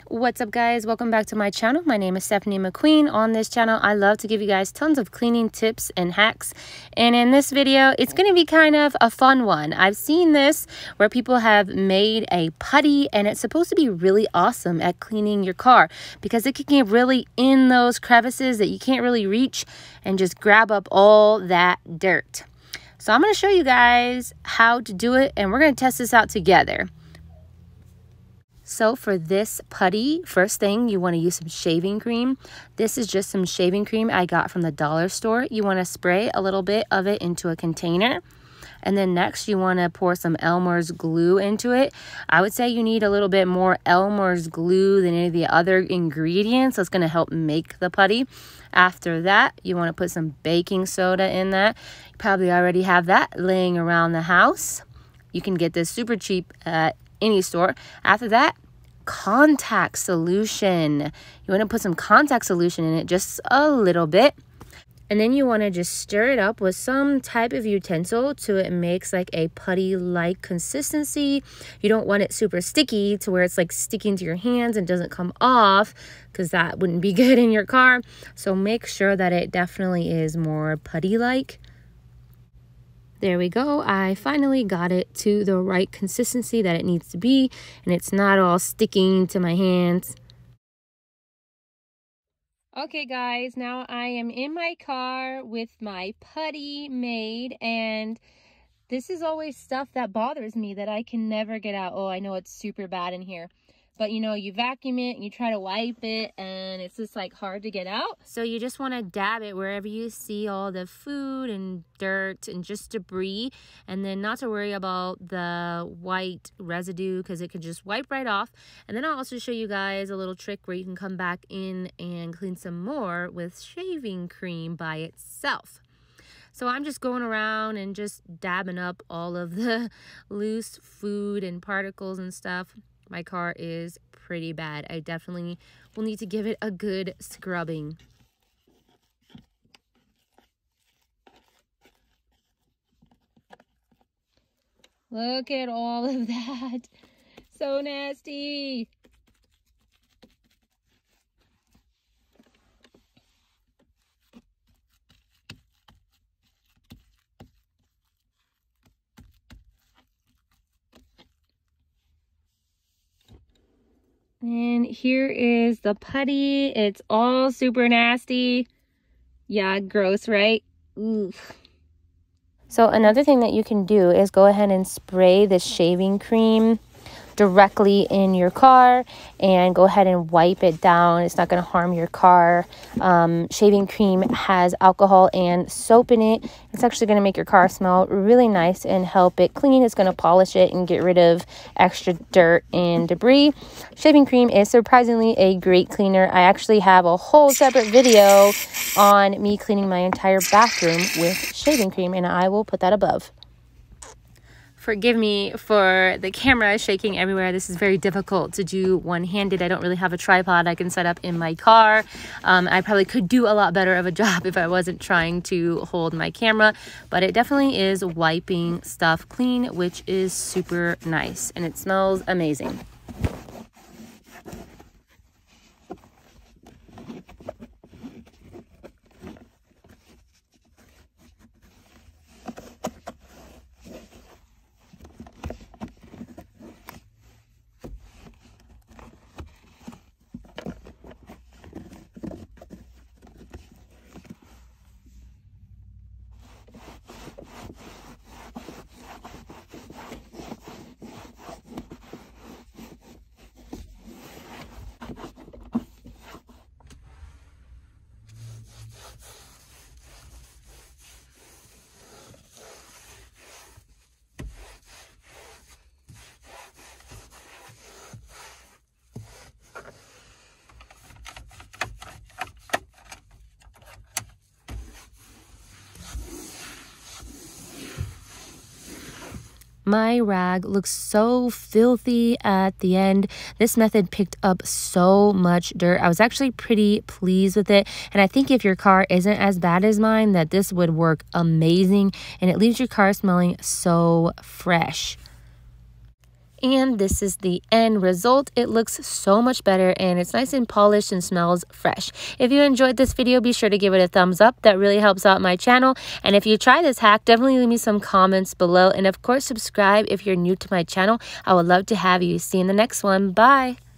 What's up, guys? Welcome back to my channel. My name is Stephanie McQueen. On this channel, I love to give you guys tons of cleaning tips and hacks. And in this video, it's going to be kind of a fun one. I've seen this where people have made a putty, and it's supposed to be really awesome at cleaning your car because it can get really in those crevices that you can't really reach and just grab up all that dirt. So I'm going to show you guys how to do it, and we're going to test this out together. So for this putty, first thing, you want to use some shaving cream. This is just some shaving cream I got from the dollar store. You want to spray a little bit of it into a container. And then next, you want to pour some Elmer's glue into it. I would say you need a little bit more Elmer's glue than any of the other ingredients. That's going to help make the putty. After that, you want to put some baking soda in that. You probably already have that laying around the house. You can get this super cheap at any store. After that, contact solution. You want to put some contact solution in it, just a little bit. And then you want to just stir it up with some type of utensil till it makes like a putty-like consistency. You don't want it super sticky to where it's like sticking to your hands and doesn't come off, because that wouldn't be good in your car. So make sure that it definitely is more putty-like. There we go. I finally got it to the right consistency that it needs to be, and it's not all sticking to my hands. Okay guys, now I am in my car with my putty made, and this is always stuff that bothers me that I can never get out. Oh, I know it's super bad in here. But you know, you vacuum it and you try to wipe it and it's just like hard to get out. So you just want to dab it wherever you see all the food and dirt and just debris, and then not to worry about the white residue because it could just wipe right off. And then I'll also show you guys a little trick where you can come back in and clean some more with shaving cream by itself. So I'm just going around and just dabbing up all of the loose food and particles and stuff. My car is pretty bad. I definitely will need to give it a good scrubbing. Look at all of that. So nasty. And here is the putty. It's all super nasty. Yeah, gross, right? Oof. So another thing that you can do is go ahead and spray the shaving cream directly in your car and go ahead and wipe it down. It's not going to harm your car. Shaving cream has alcohol and soap in it. It's actually going to make your car smell really nice and help it clean. It's going to polish it and get rid of extra dirt and debris. Shaving cream is surprisingly a great cleaner. I actually have a whole separate video on me cleaning my entire bathroom with shaving cream, and I will put that above. Forgive me for the camera shaking everywhere. This is very difficult to do one-handed. I don't really have a tripod I can set up in my car. I probably could do a lot better of a job if I wasn't trying to hold my camera, but it definitely is wiping stuff clean, which is super nice, and it smells amazing. My rag looks so filthy at the end. This method picked up so much dirt. I was actually pretty pleased with it. And I think if your car isn't as bad as mine, that this would work amazing. And it leaves your car smelling so fresh. And this is the end result. It looks so much better and it's nice and polished and smells fresh. If you enjoyed this video, be sure to give it a thumbs up. That really helps out my channel. And if you try this hack, definitely leave me some comments below. And of course, subscribe if you're new to my channel. I would love to have you. See you in the next one. Bye.